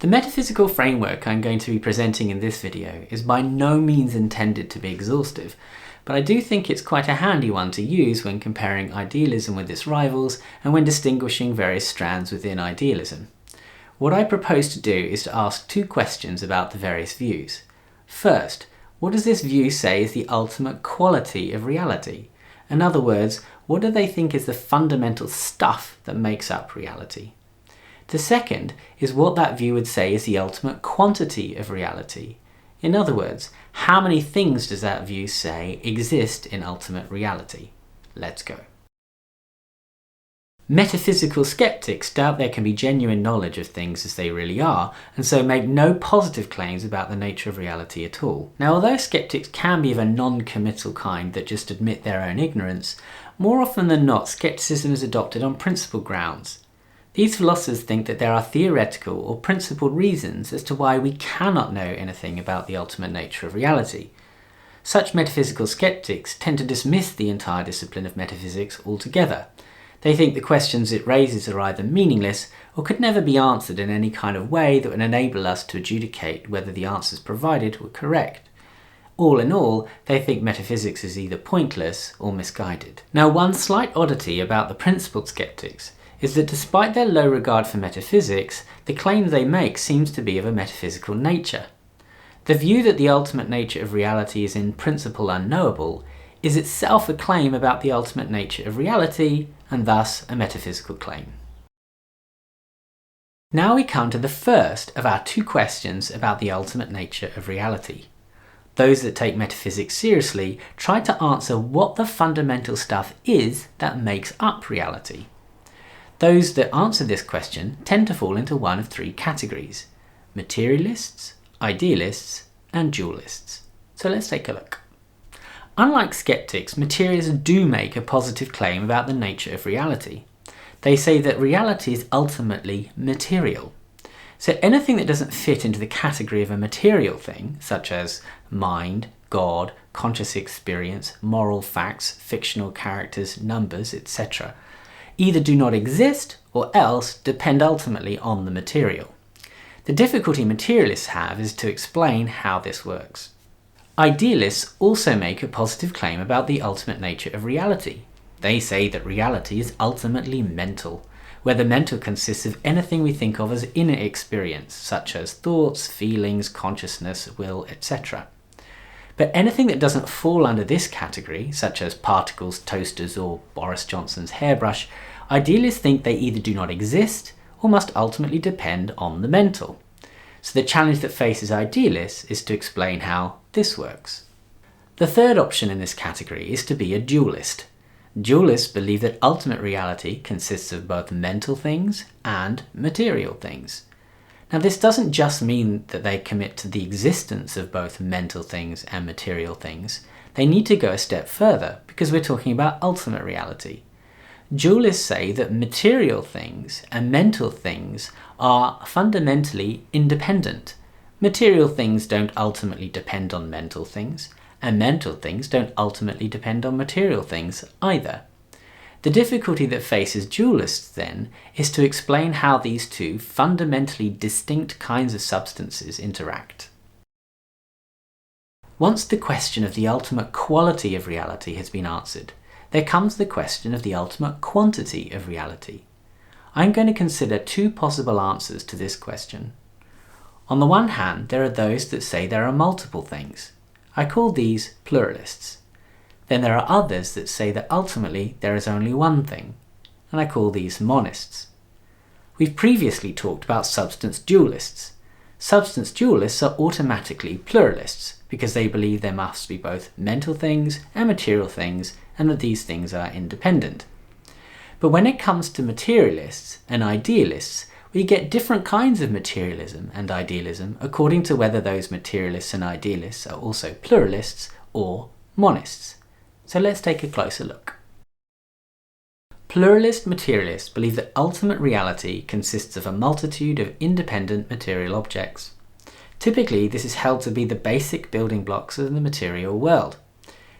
The metaphysical framework I'm going to be presenting in this video is by no means intended to be exhaustive, but I do think it's quite a handy one to use when comparing idealism with its rivals and when distinguishing various strands within idealism. What I propose to do is to ask two questions about the various views. First, what does this view say is the ultimate quality of reality? In other words, what do they think is the fundamental stuff that makes up reality? The second is what that view would say is the ultimate quantity of reality. In other words, how many things does that view say exist in ultimate reality? Let's go. Metaphysical skeptics doubt there can be genuine knowledge of things as they really are, and so make no positive claims about the nature of reality at all. Now, although skeptics can be of a non-committal kind that just admit their own ignorance, more often than not, skepticism is adopted on principled grounds. These philosophers think that there are theoretical or principled reasons as to why we cannot know anything about the ultimate nature of reality. Such metaphysical skeptics tend to dismiss the entire discipline of metaphysics altogether. They think the questions it raises are either meaningless or could never be answered in any kind of way that would enable us to adjudicate whether the answers provided were correct. All in all, they think metaphysics is either pointless or misguided. Now, one slight oddity about the principled skeptics is that despite their low regard for metaphysics, the claim they make seems to be of a metaphysical nature. The view that the ultimate nature of reality is in principle unknowable is itself a claim about the ultimate nature of reality, and thus a metaphysical claim. Now we come to the first of our two questions about the ultimate nature of reality. Those that take metaphysics seriously try to answer what the fundamental stuff is that makes up reality. Those that answer this question tend to fall into one of three categories: materialists, idealists, and dualists. So let's take a look. Unlike skeptics, materialists do make a positive claim about the nature of reality. They say that reality is ultimately material. So anything that doesn't fit into the category of a material thing, such as mind, God, conscious experience, moral facts, fictional characters, numbers, etc., either do not exist or else depend ultimately on the material. The difficulty materialists have is to explain how this works. Idealists also make a positive claim about the ultimate nature of reality. They say that reality is ultimately mental, where the mental consists of anything we think of as inner experience, such as thoughts, feelings, consciousness, will, etc. But anything that doesn't fall under this category, such as particles, toasters, or Boris Johnson's hairbrush, idealists think they either do not exist or must ultimately depend on the mental. So the challenge that faces idealists is to explain how this works. The third option in this category is to be a dualist. Dualists believe that ultimate reality consists of both mental things and material things. Now, this doesn't just mean that they commit to the existence of both mental things and material things. They need to go a step further because we're talking about ultimate reality. Dualists say that material things and mental things are fundamentally independent. Material things don't ultimately depend on mental things, and mental things don't ultimately depend on material things either. The difficulty that faces dualists, then, is to explain how these two fundamentally distinct kinds of substances interact. Once the question of the ultimate quality of reality has been answered, there comes the question of the ultimate quantity of reality. I'm going to consider two possible answers to this question. On the one hand, there are those that say there are multiple things. I call these pluralists. Then there are others that say that ultimately there is only one thing, and I call these monists. We've previously talked about substance dualists. Substance dualists are automatically pluralists because they believe there must be both mental things and material things, and that these things are independent. But when it comes to materialists and idealists, we get different kinds of materialism and idealism according to whether those materialists and idealists are also pluralists or monists. So let's take a closer look. Pluralist materialists believe that ultimate reality consists of a multitude of independent material objects. Typically, this is held to be the basic building blocks of the material world.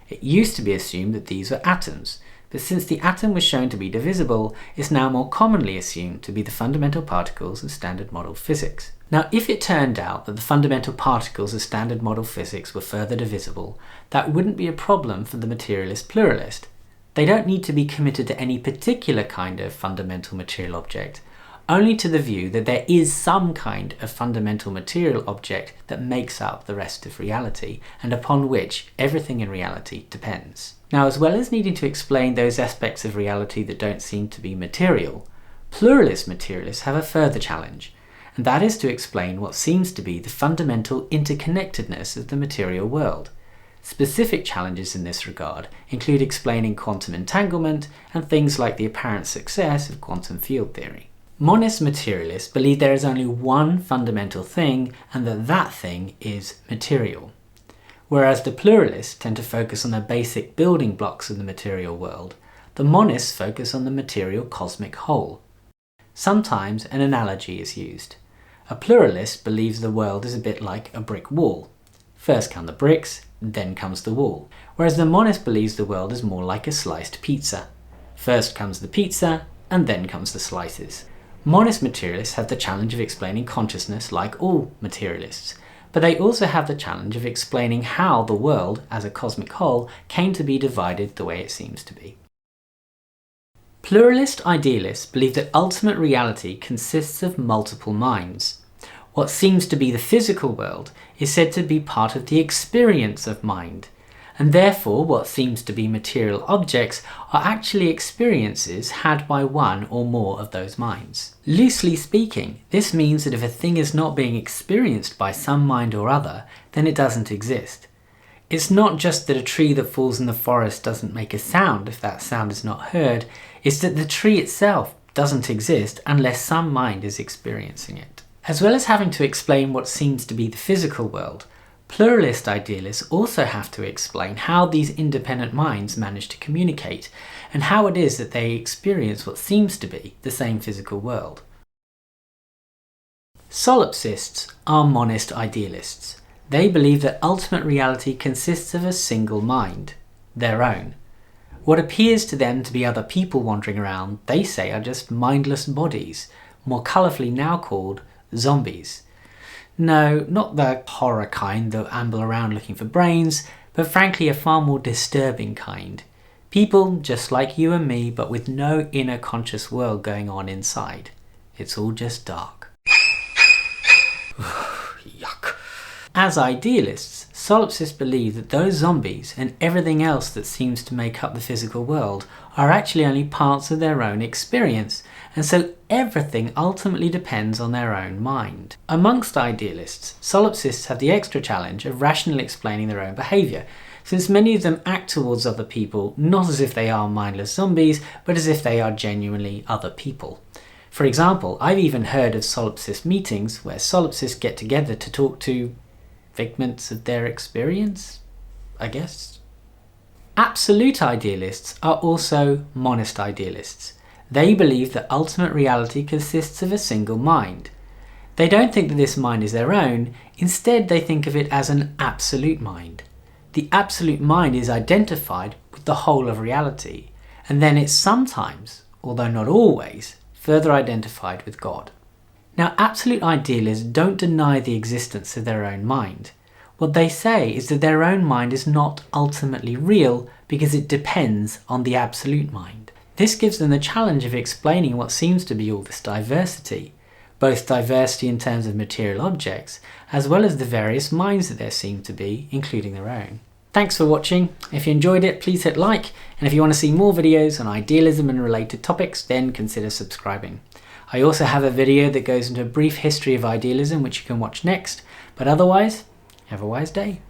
It used to be assumed that these were atoms, but since the atom was shown to be divisible, it's now more commonly assumed to be the fundamental particles of standard model physics. Now, if it turned out that the fundamental particles of standard model physics were further divisible, that wouldn't be a problem for the materialist pluralist. They don't need to be committed to any particular kind of fundamental material object, only to the view that there is some kind of fundamental material object that makes up the rest of reality, and upon which everything in reality depends. Now, as well as needing to explain those aspects of reality that don't seem to be material, pluralist materialists have a further challenge, and that is to explain what seems to be the fundamental interconnectedness of the material world. Specific challenges in this regard include explaining quantum entanglement and things like the apparent success of quantum field theory. Monist materialists believe there is only one fundamental thing and that that thing is material, whereas the pluralists tend to focus on the basic building blocks of the material world. The monists focus on the material cosmic whole. Sometimes an analogy is used. A pluralist believes the world is a bit like a brick wall. First come the bricks, then comes the wall, whereas the monist believes the world is more like a sliced pizza. First comes the pizza, and then comes the slices. Monist materialists have the challenge of explaining consciousness like all materialists, but they also have the challenge of explaining how the world, as a cosmic whole, came to be divided the way it seems to be. Pluralist idealists believe that ultimate reality consists of multiple minds. What seems to be the physical world is said to be part of the experience of mind, and therefore what seems to be material objects are actually experiences had by one or more of those minds. Loosely speaking, this means that if a thing is not being experienced by some mind or other, then it doesn't exist. It's not just that a tree that falls in the forest doesn't make a sound if that sound is not heard, it's that the tree itself doesn't exist unless some mind is experiencing it. As well as having to explain what seems to be the physical world, pluralist idealists also have to explain how these independent minds manage to communicate, and how it is that they experience what seems to be the same physical world. Solipsists are monist idealists. They believe that ultimate reality consists of a single mind, their own. What appears to them to be other people wandering around, they say are just mindless bodies, more colourfully now called zombies. No, not the horror kind that amble around looking for brains, but frankly a far more disturbing kind. People just like you and me, but with no inner conscious world going on inside. It's all just dark. Yuck. As idealists, solipsists believe that those zombies and everything else that seems to make up the physical world are actually only parts of their own experience, and so everything ultimately depends on their own mind. Amongst idealists, solipsists have the extra challenge of rationally explaining their own behaviour, since many of them act towards other people not as if they are mindless zombies, but as if they are genuinely other people. For example, I've even heard of solipsist meetings where solipsists get together to talk to figments of their experience, I guess. Absolute idealists are also monist idealists. They believe that ultimate reality consists of a single mind. They don't think that this mind is their own, instead they think of it as an absolute mind. The absolute mind is identified with the whole of reality, and then it's sometimes, although not always, further identified with God. Now, absolute idealists don't deny the existence of their own mind. What they say is that their own mind is not ultimately real because it depends on the absolute mind. This gives them the challenge of explaining what seems to be all this diversity, both diversity in terms of material objects, as well as the various minds that there seem to be, including their own. Thanks for watching. If you enjoyed it, please hit like, and if you want to see more videos on idealism and related topics, then consider subscribing. I also have a video that goes into a brief history of idealism, which you can watch next, but otherwise, have a wise day.